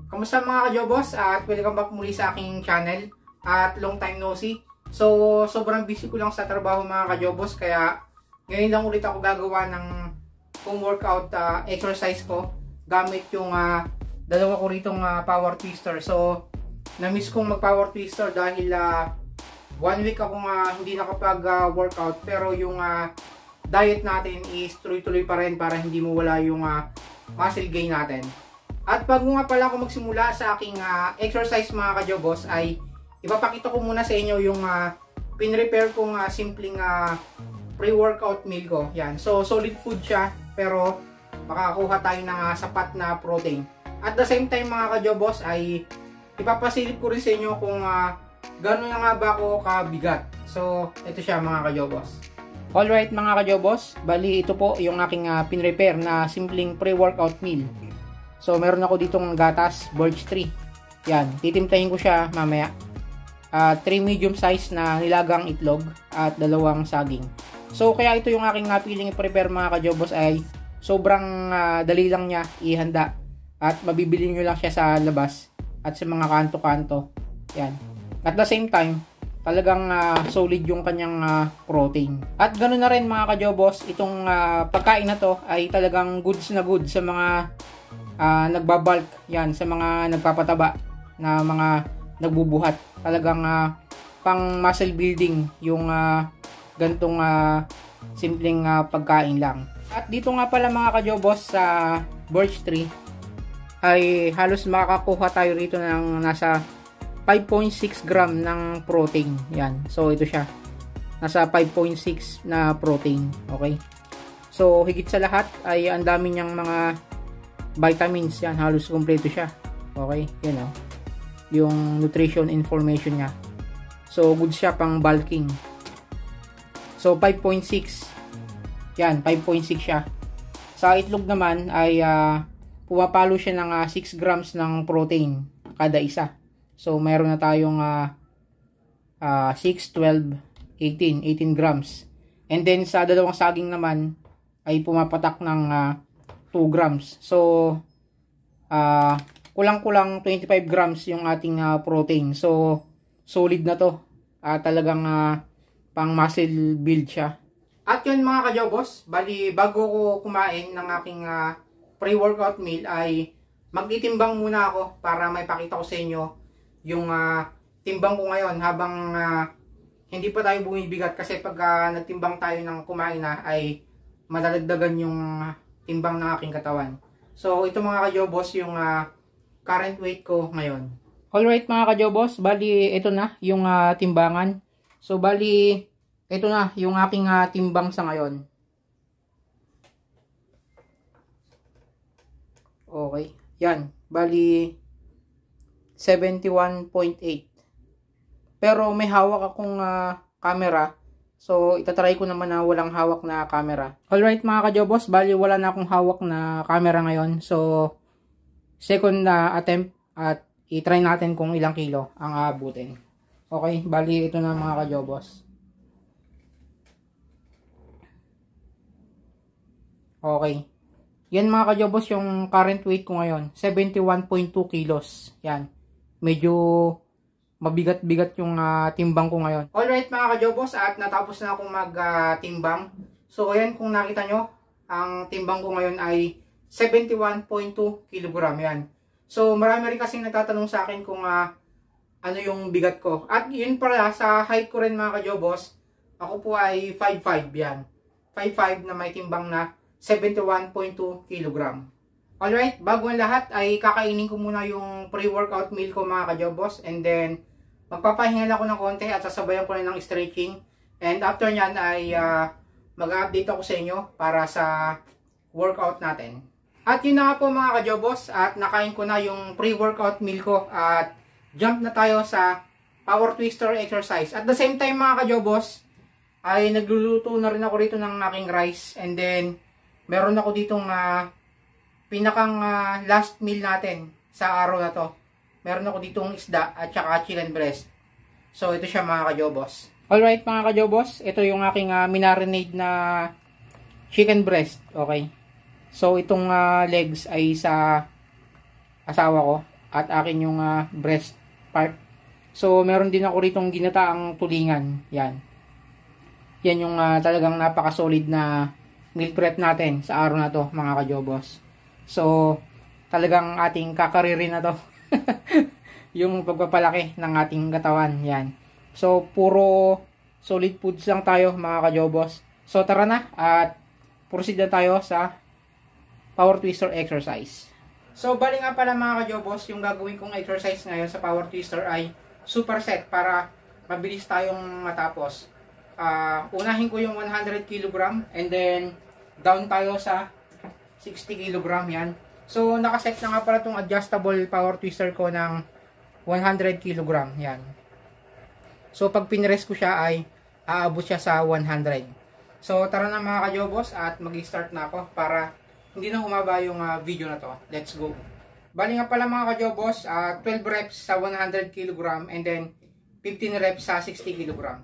Kamusta mga kajobos at welcome back muli sa aking channel at long time no see. So sobrang busy ko lang sa trabaho mga kajobos kaya ngayon lang ulit ako gagawa ng home workout exercise ko gamit yung dalawa ko ritong power twister. So na-miss kong mag power twister dahil 1 week akong hindi nakapag workout, pero yung diet natin is tuloy-tuloy pa rin para hindi mawala yung muscle gain natin. At bago nga pala ako magsimula sa aking exercise mga kajobos ay ipapakita ko muna sa inyo yung pinrepare kong simpleng pre-workout meal ko. Yan. So solid food siya pero makakakuha tayo ng sapat na protein. At the same time mga kajobos ay ipapasilip ko rin sa inyo kung gano'n na nga ba ako kabigat. So ito siya mga kajobos. Alright mga kajobos, bali ito po yung aking pinrepare na simpleng pre-workout meal. So, meron ako ditong gatas, birch tree. Yan, titimplahin ko siya mamaya. 3 medium size na nilagang itlog at 2 saging. So, kaya ito yung aking napiling i-prepare mga kajobos ay sobrang dali lang niya ihanda. At mabibili nyo lang siya sa labas at sa mga kanto-kanto. Yan. At the same time, talagang solid yung kanyang protein. At ganoon na rin mga kajobos, itong pagkain na to ay talagang goods na goods sa mga nagbabalk, yan, sa mga nagpapataba na mga nagbubuhat. Talagang pang muscle building yung gantong simpleng pagkain lang. At dito nga pala mga kajobos sa birch tree ay halos makakakuha tayo rito ng nasa 5.6 gram ng protein. Yan. So ito siya. Nasa 5.6 na protein. Okay. So higit sa lahat ay ang dami niyang mga vitamins. Yan, halos kompleto siya. Okay, yan o. Yung nutrition information niya. So, good siya pang bulking. So, 5.6. Yan, 5.6 siya. Sa itlog naman ay pumapalo siya ng 6 grams ng protein kada isa. So, mayroon na tayong 6, 12, 18 grams. And then, sa dalawang saging naman ay pumapatak ng 2 grams. So, kulang-kulang 25 grams yung ating protein. So, solid na to. Talagang pang muscle build siya. At yun mga kajobos, bali bago ko kumain ng aking pre-workout meal ay magtitimbang muna ako para may pakita ko sa inyo yung timbang ko ngayon habang hindi pa tayo bumibigat, kasi pag nagtimbang tayo ng kumain na ay madadagdagan yung timbang ng aking katawan. So, ito mga kajobos yung current weight ko ngayon. Alright mga kajobos, bali ito na yung timbangan. So, bali ito na yung aking timbang sa ngayon. Okay. Yan. Bali 71.8. Pero may hawak akong camera. So, itatry ko naman na walang hawak na camera. Alright mga kajobos, bali wala na akong hawak na camera ngayon. So, second na attempt at itry natin kung ilang kilo ang aabutin. Okay, bali ito na mga kajobos. Okay. Yan mga kajobos yung current weight ko ngayon. 71.2 kilos. Yan. Medyo mabigat-bigat yung timbang ko ngayon. Alright mga kajobos, at natapos na akong mag-timbang. So ayan, kung nakita nyo, ang timbang ko ngayon ay 71.2 kg. Yan. So marami rin kasing nagtatanong sa akin kung ano yung bigat ko. At yun pala, sa height ko rin mga kajobos, ako po ay 5'5". Yan. 5'5" na may timbang na 71.2 kg. Alright, bago ang lahat ay kakainin ko muna yung pre-workout meal ko mga kajobos, and then magpapahinga ako ng konti at sasabayan ko na ng stretching. And after nyan ay mag-update ako sa inyo para sa workout natin. At yun na nga po mga kajobos, at nakain ko na yung pre-workout meal ko at jump na tayo sa power twister exercise. At the same time mga kajobos ay nagluluto na rin ako rito ng aking rice, and then meron ako ditong pinakang last meal natin sa araw na to. Meron ako ditong isda at saka chicken breast. So ito siya mga kajobos. Alright mga kajobos, ito yung aking minarinade na chicken breast. Okay. So itong legs ay sa asawa ko. at akin yung breast part. So, meron din ako ritong ginataang tulingan. Yan. Yan yung talagang napaka-solid na meal prep natin sa araw na to, mga kajobos. So, talagang ating kakaririn na to. Yung pagpapalaki ng ating katawan. Yan. So, puro solid foods lang tayo, mga kajobos. So, tara na at proceed na tayo sa power twister exercise. So, bali nga pala mga kajobos, yung gagawin kong exercise ngayon sa power twister ay superset para mabilis tayong matapos. Unahin ko yung 100 kg and then down tayo sa 60 kg yan. So, nakaset na nga pala itong adjustable power twister ko ng 100 kg yan. So, pag pinrest ko siya ay aabot siya sa 100. So, tara na mga kajobos at mag-start na ako para hindi na humaba yung video na to. Let's go! Bali nga pala mga kajobos, 12 reps sa 100 kg and then 15 reps sa 60 kg.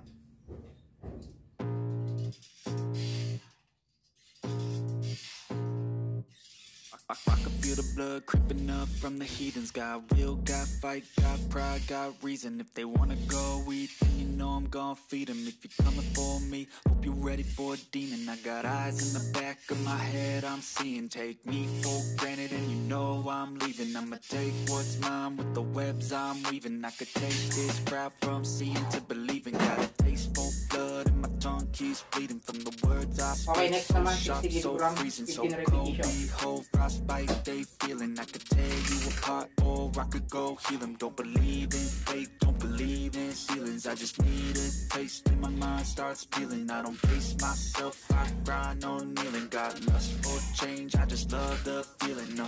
I can feel the blood creeping up from the heathens. Got will, got fight, got pride, got reason. If they wanna go eat, then you know I'm gonna feed them. If you're coming for me, hope you're ready for a demon. I got eyes in the back of my head, I'm seeing. Take me for granted and you know I'm leaving. I'ma take what's mine with the webs I'm weaving. I could take this crowd from seeing to believing. Got a taste for blood and my tongue keeps bleeding from the words I speak. Okay, next naman, 60 So kg, freezing, so 15 cold, repetition. behold, frostbite they feeling. I could tear you apart or I could go heal them. Don't believe in fate, don't believe in ceilings. I just need a taste and my mind starts peeling. I don't pace myself, I grind on kneeling. Got lust for change, I just love the feeling.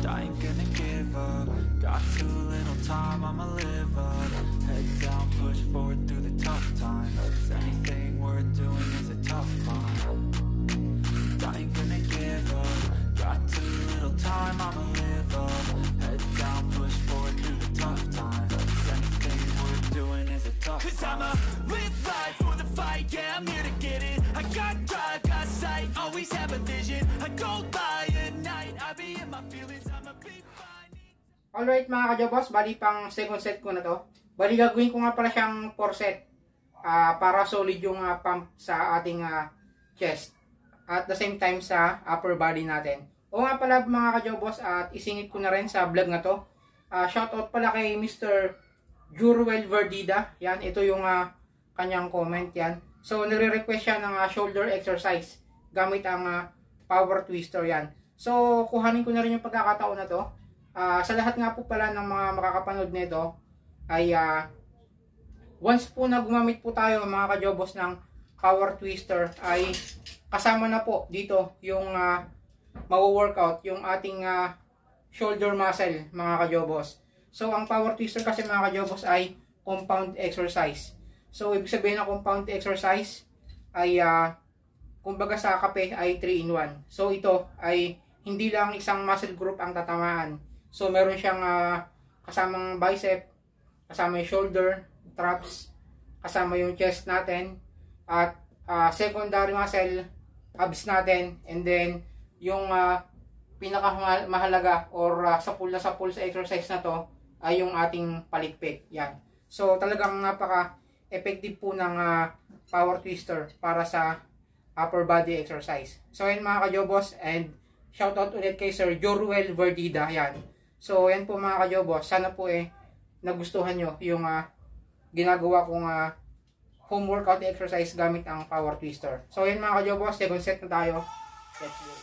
I ain't gonna give up. Got too little time, I'ma live up. Head down, push forward through the tough times. Anything worth doing is a tough climb. I ain't gonna give up. Got too little time, I'ma live up. Head down, push forward through the tough times. Anything worth doing is a tough climb. 'Cause I'ma live life for the fight, yeah, I'm here to get it. I got drive, got sight, always have a vision. I don't lie at night, I be in my feelings, I'ma be fine. Alright mga kajobos, bali pang second set ko na to. Bali gagawin ko nga pala siyang 4 set para solid yung pump sa ating chest. At the same time sa upper body natin. O nga pala mga kajobos, at isingit ko na rin sa vlog na to. Shoutout pala kay Mr. Juruel Verdida. Yan, ito yung kanyang comment yan. So, nire-request siya ng shoulder exercise gamit ang power twister yan. So, kuhanin ko na rin yung pagkakataon na to. Sa lahat nga po pala ng mga makakapanood nito ay once po na gumamit po tayo mga kajobos ng power twister ay kasama na po dito yung mawo-workout yung ating shoulder muscle mga kajobos. So ang power twister kasi mga kajobos ay compound exercise. So ibig sabihin ng compound exercise ay kumbaga sa kape ay 3-in-1. So ito ay hindi lang isang muscle group ang tatamaan. So meron siyang kasamang bicep, kasama yung shoulder, traps, kasama yung chest natin, at secondary muscle, abs natin, and then yung pinakamahalaga or sapul na sapul sa exercise na to ay yung ating palikpik. Yan. So talagang napaka-effective po ng power twister para sa upper body exercise. So yan mga kajobos, and shoutout ulit kay Sir Joruel Verdida. Yan. So yan po mga kajobos, sana po nagustuhan nyo yung ginagawa kong home workout exercise gamit ang power twister. So yan mga kajobos, second set na tayo. Let's go.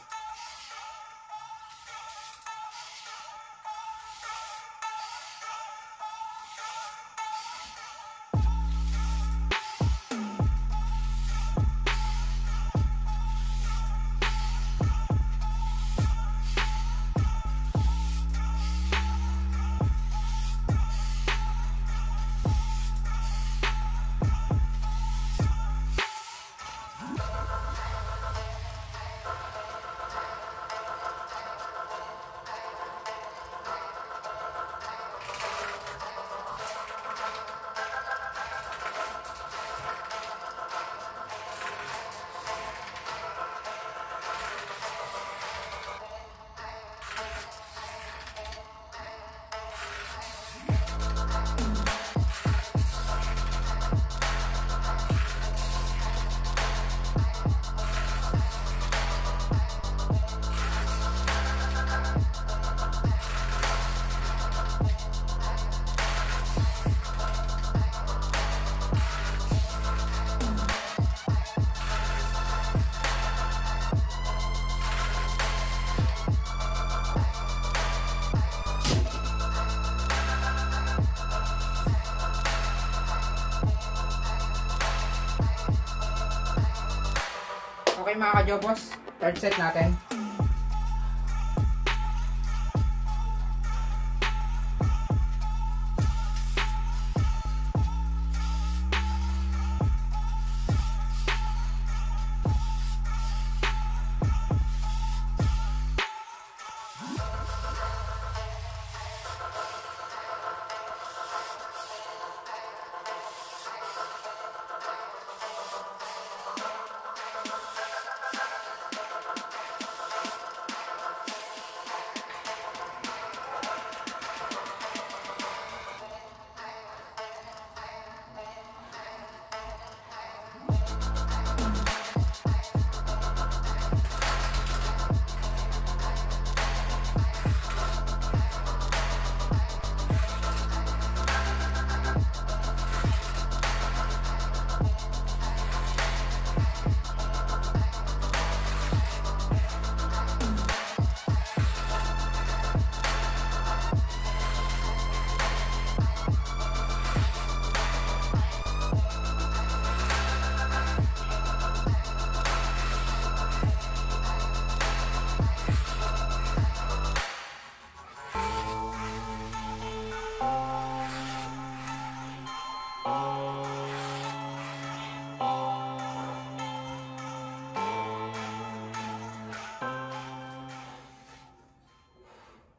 mga kajobos, third set natin.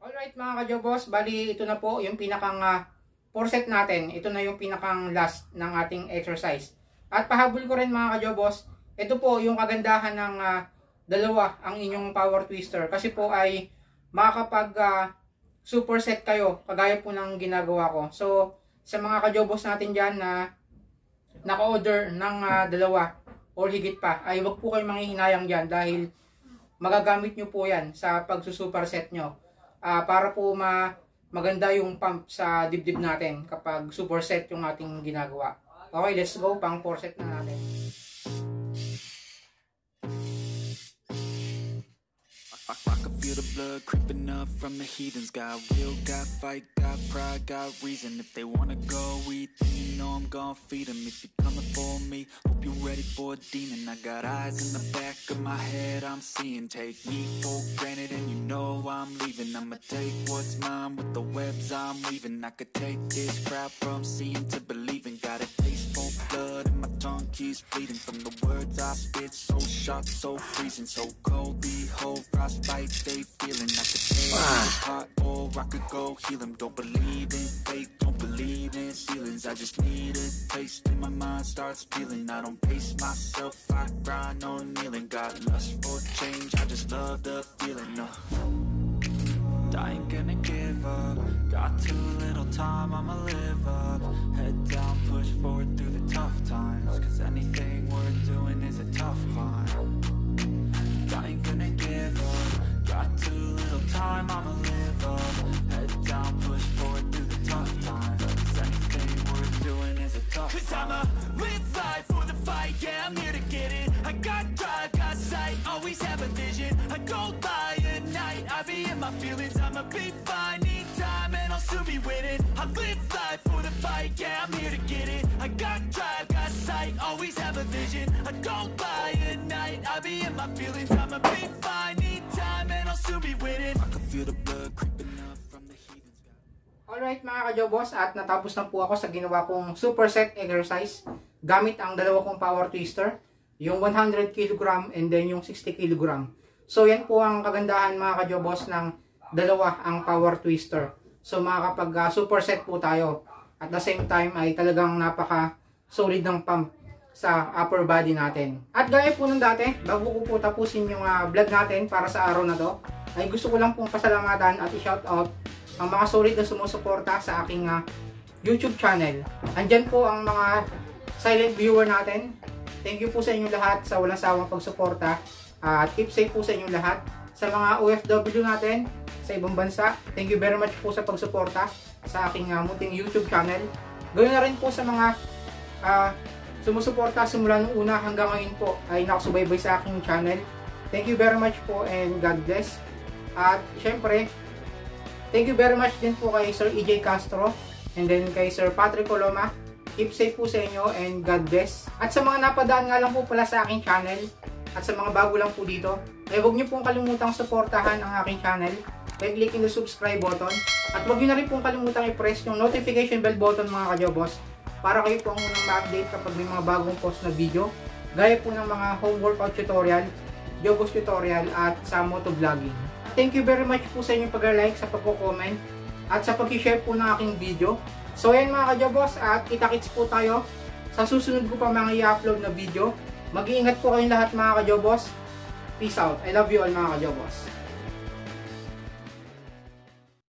Alright mga kajobos, bali ito na po yung pinakang 4 set natin. Ito na yung pinakang last ng ating exercise. At pahabol ko rin mga kajobos, ito po yung kagandahan ng dalawa ang inyong power twister. Kasi po ay makakapag superset kayo, kagaya po ng ginagawa ko. So sa mga kajobos natin dyan na naka-order ng dalawa or higit pa, ay wag po kayo manghihinayang dyan dahil magagamit nyo po yan sa pagsusuperset nyo. Para po maganda yung pump sa dibdib natin kapag superset yung ating ginagawa. Okay, let's go, pang 4 set na natin. I can feel the blood creeping up from the heathens. Got will, got fight, got pride, got reason. If they wanna go eat, then you know I'm gonna feed them. If you're coming for me, hope you're ready for a demon. I got eyes in the back of my head, I'm seeing. Take me for granted and you know I'm leaving. I'ma take what's mine with the webs I'm weaving. I could take this crowd from seeing to believing. Got a taste for blood and my tongue keeps bleeding. From the words I spit, so sharp, so freezing. So cold, behold, frostbite, they feeling. I could tear you apart or I could go heal them. Don't believe in fate, don't believe in ceilings. I just need a taste and my mind starts peeling. I don't pace myself, I grind on kneeling. Got lust for change, I just love the feeling. I ain't gonna give up. Got too little time, I'ma live up. Head down, push forward through the tough times. Cause anything worth doing is a tough climb. I ain't gonna give up. Got too little time, I'ma live up. Head down, push forward through the tough times. Cause anything worth doing is a tough climb. Cause I'ma live life for the fight, yeah, I'm here to get it. I got drive, got sight, always have a vision. I go by at night, I be in my feelings. I'ma be fine, need time and I'll soon be winning. I live life for the fight, yeah, I'm here to get it. I got drive, got sight, always have a vision. I go by at night, I be in my feelings. I'ma be fine, need time and I'll soon be winning. I can feel the blood creeping up from the heathens. Alright mga kajobos, at natapos na po ako sa ginawa kong superset exercise gamit ang dalawa kong power twister, yung 100 kg and then yung 60 kg. So yan po ang kagandahan mga kajobos ng dalawa ang power twister. So makakapag superset po tayo. At the same time ay talagang napaka solid ng pump sa upper body natin. At gaya po ng dati, bago ko po tapusin yung vlog natin para sa araw na to, ay gusto ko lang pong pasalamatan at i-shoutout ang mga solid na sumusuporta sa aking YouTube channel. Andyan po ang mga silent viewer natin. Thank you po sa inyong lahat sa walang sawang pagsuporta. At keep safe po sa inyong lahat. Sa mga OFW natin sa ibang bansa, thank you very much po sa pagsuporta sa aking munting YouTube channel. Ganoon na rin po sa mga sumusuporta simula nung una hanggang ngayon po ay nakasubaybay sa aking channel. Thank you very much po and God bless. At syempre, thank you very much din po kay Sir EJ Castro and then kay Sir Patrick Coloma. Keep safe po sa inyo and God bless. At sa mga napadaan nga lang po pala sa aking channel, At sa mga bago lang po dito, ay huwag niyo pong kalimutang suportahan ang aking channel by clicking the subscribe button. At huwag niyo na rin pong kalimutang i-press yung notification bell button mga kajobos para kayo po ang unang ma-update kapag may mga bagong post na video gaya po ng mga home workout tutorial, jobos tutorial at sa motovlogging. Thank you very much po sa inyong pag-like, sa pagko-comment at sa pag-share po ng aking video. So ayan mga kajobos, at kita-kits po tayo sa susunod ko pa mga i-upload na video. Mag-iingat po kayong lahat mga kajobos. Peace out. I love you all mga kajobos.